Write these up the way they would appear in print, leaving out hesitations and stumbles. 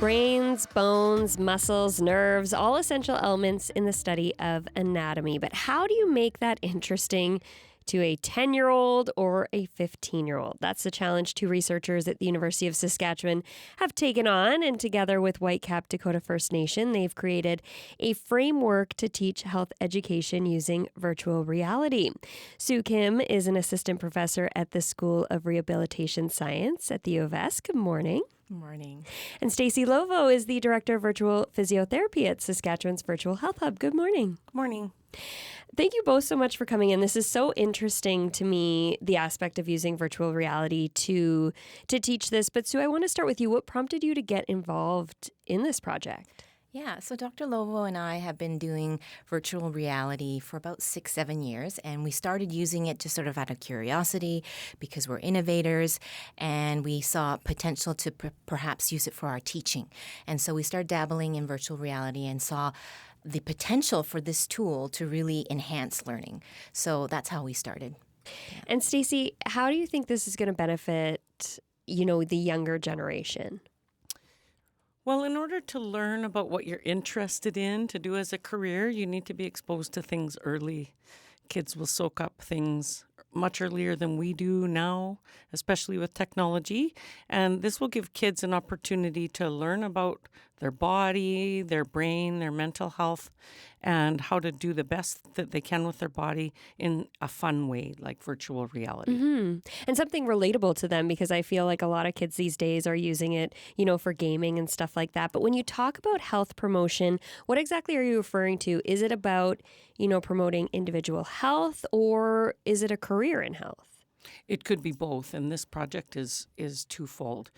Brains, bones, muscles, nerves, all essential elements in the study of anatomy. But how do you make that interesting to a 10-year-old or a 15-year-old? That's the challenge two researchers at the University of Saskatchewan have taken on. And together with Whitecap Dakota First Nation, they've created a framework to teach health education using virtual reality. Sue Kim is an assistant professor at the School of Rehabilitation Science at the U of S. Good morning. Good morning. And Stacey Lovo is the director of virtual physiotherapy at Saskatchewan's Virtual Health Hub. Good morning. Good morning. Thank you both so much for coming in. This is so interesting to me, the aspect of using virtual reality to teach this. But Sue, I want to start with you. What prompted you to get involved in this project? Yeah, so Dr. Lovo and I have been doing virtual reality for about 6-7 years, and we started using it just sort of out of curiosity because we're innovators, and we saw potential to perhaps use it for our teaching. And so we started dabbling in virtual reality and saw the potential for this tool to really enhance learning. So that's how we started. Yeah. And Stacey, how do you think this is going to benefit, the younger generation? Well, in order to learn about what you're interested in to do as a career, you need to be exposed to things early. Kids will soak up things much earlier than we do now, especially with technology. And this will give kids an opportunity to learn about their body, their brain, their mental health, and how to do the best that they can with their body in a fun way, like virtual reality. Mm-hmm. And something relatable to them, because I feel like a lot of kids these days are using it, for gaming and stuff like that. But when you talk about health promotion, what exactly are you referring to? Is it about, promoting individual health, or is it a career in health? It could be both, and this project is twofold.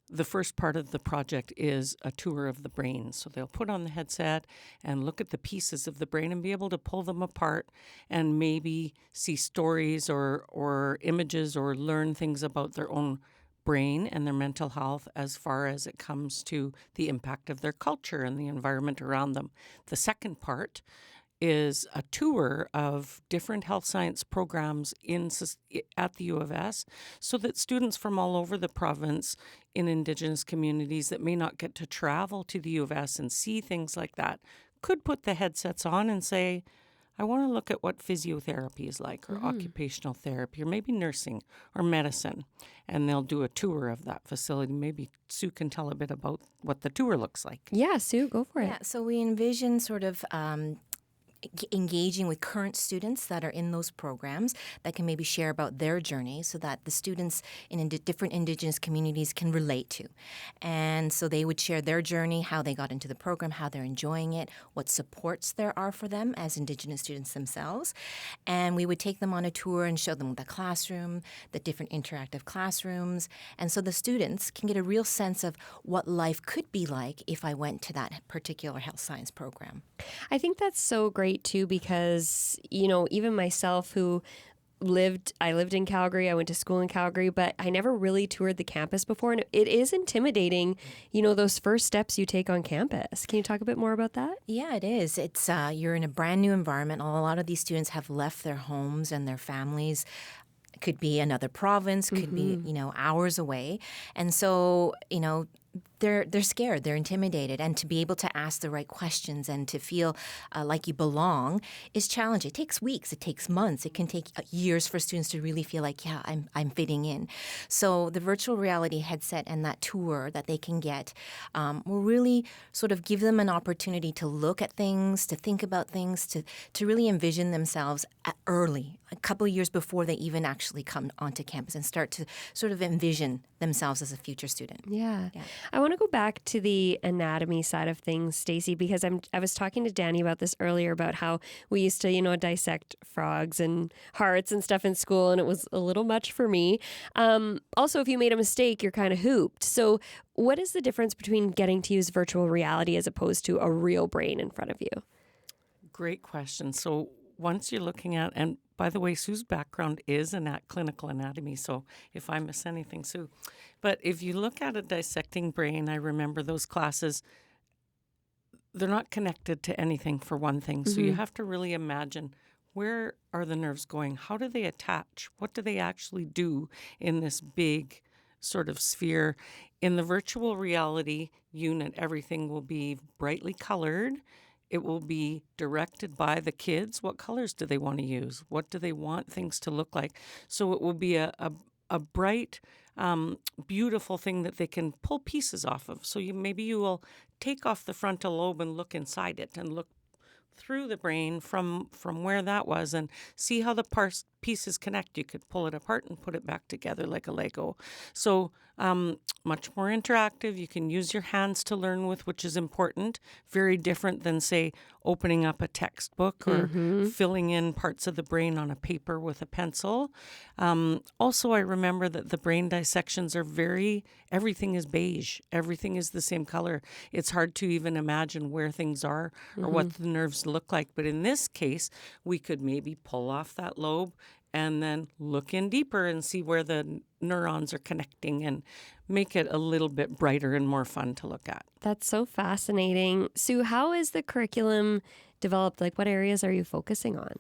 The first part of the project is a tour of the brain. So they'll put on the headset and look at the pieces of the brain and be able to pull them apart and maybe see stories or images or learn things about their own brain and their mental health as far as it comes to the impact of their culture and the environment around them. The second part is a tour of different health science programs at the U of S so that students from all over the province in Indigenous communities that may not get to travel to the U of S and see things like that could put the headsets on and say, I want to look at what physiotherapy is like, or occupational therapy, or maybe nursing or medicine. And they'll do a tour of that facility. Maybe Sue can tell a bit about what the tour looks like. Yeah, Sue, go for it. Yeah, so we envision sort of engaging with current students that are in those programs that can maybe share about their journey so that the students in different Indigenous communities can relate to. And so they would share their journey, how they got into the program, how they're enjoying it, what supports there are for them as Indigenous students themselves. And we would take them on a tour and show them the classroom, the different interactive classrooms. And so the students can get a real sense of what life could be like if I went to that particular health science program. I think that's so great too, because, even myself I lived in Calgary, I went to school in Calgary, but I never really toured the campus before. And it is intimidating, those first steps you take on campus. Can you talk a bit more about that? Yeah, it is. It's you're in a brand new environment. A lot of these students have left their homes and their families. It could be another province, could be, hours away. And so, they're scared, they're intimidated, and to be able to ask the right questions and to feel like you belong is challenging. It takes weeks, it takes months, it can take years for students to really feel like, yeah, I'm fitting in. So the virtual reality headset and that tour that they can get will really sort of give them an opportunity to look at things, to think about things, to really envision themselves early, a couple of years before they even actually come onto campus and start to sort of envision themselves as a future student. Yeah. I want to go back to the anatomy side of things, Stacey, because I was talking to Danny about this earlier, about how we used to, dissect frogs and hearts and stuff in school, and it was a little much for me. Also, if you made a mistake, you're kind of hooped. So what is the difference between getting to use virtual reality as opposed to a real brain in front of you? Great question. So once you're looking at, and by the way, Sue's background is in clinical anatomy, so if I miss anything, Sue. But if you look at a dissecting brain, I remember those classes, they're not connected to anything, for one thing. So you have to really imagine, where are the nerves going? How do they attach? What do they actually do in this big sort of sphere. In the virtual reality unit, everything will be brightly colored. It will be directed by the kids. What colors do they want to use? What do they want things to look like? So it will be a bright, beautiful thing that they can pull pieces off of. So maybe you will take off the frontal lobe and look inside it and look through the brain from where that was and see how the pieces connect. You could pull it apart and put it back together like a Lego. So much more interactive. You can use your hands to learn with, which is important. Very different than, say, opening up a textbook or filling in parts of the brain on a paper with a pencil. Also, I remember that the brain dissections are everything is beige. Everything is the same color. It's hard to even imagine where things are or what the nerves look like. But in this case, we could maybe pull off that lobe and then look in deeper and see where the neurons are connecting and make it a little bit brighter and more fun to look at. That's so fascinating. Sue, how is the curriculum developed? Like, what areas are you focusing on?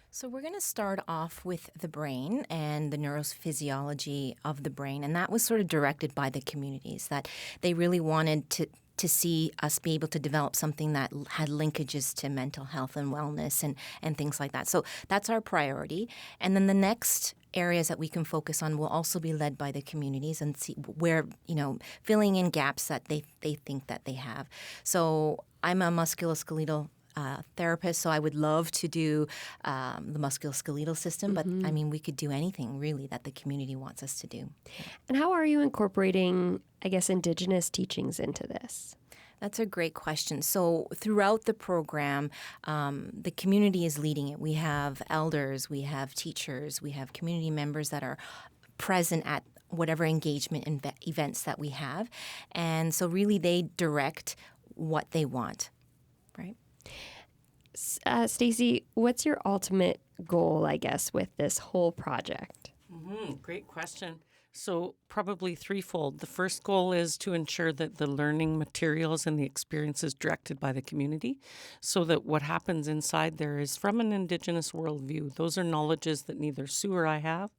So we're going to start off with the brain and the neurophysiology of the brain. And that was sort of directed by the communities, that they really wanted to see us be able to develop something that had linkages to mental health and wellness and things like that. So that's our priority. And then the next areas that we can focus on will also be led by the communities and see where, filling in gaps that they think that they have. So I'm a musculoskeletal therapist, so I would love to do the musculoskeletal system, but I mean, we could do anything really that the community wants us to do. And how are you incorporating, I guess, Indigenous teachings into this? That's a great question. So throughout the program, the community is leading it. We have elders, we have teachers, we have community members that are present at whatever engagement and events that we have. And so really they direct what they want, right? Stacey, what's your ultimate goal, I guess, with this whole project? Great question. So probably threefold. The first goal is to ensure that the learning materials and the experience is directed by the community so that what happens inside there is from an Indigenous worldview. Those are knowledges that neither Sue or I have.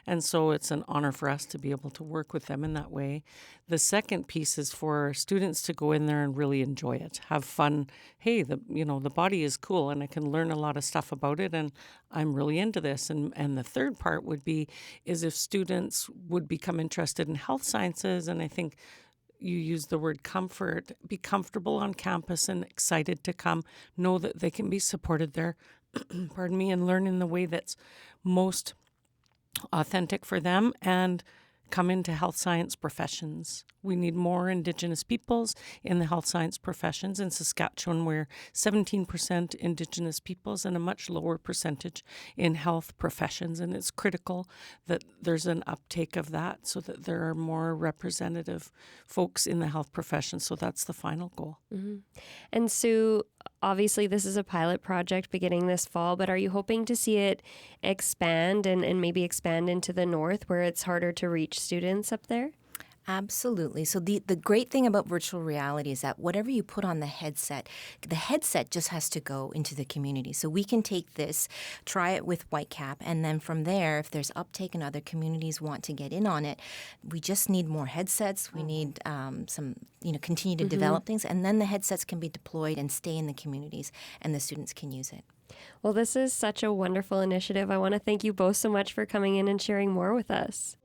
And so it's an honor for us to be able to work with them in that way. The second piece is for students to go in there and really enjoy it, have fun. Hey, the body is cool and I can learn a lot of stuff about it and I'm really into this. And the third part is if students would become interested in health sciences, and I think you use the word comfort, be comfortable on campus and excited to come, know that they can be supported there, and learn in the way that's most authentic for them and come into health science professions. We need more Indigenous peoples in the health science professions. In Saskatchewan, we're 17% Indigenous peoples and a much lower percentage in health professions. And it's critical that there's an uptake of that so that there are more representative folks in the health profession. So that's the final goal. And Sue, obviously this is a pilot project beginning this fall, but are you hoping to see it expand and maybe expand into the north where it's harder to reach students up there? Absolutely. So the great thing about virtual reality is that whatever you put on the headset just has to go into the community. So we can take this, try it with Whitecap, and then from there, if there's uptake and other communities want to get in on it, we just need more headsets. We need continue to develop things, and then the headsets can be deployed and stay in the communities, and the students can use it. Well, this is such a wonderful initiative. I want to thank you both so much for coming in and sharing more with us.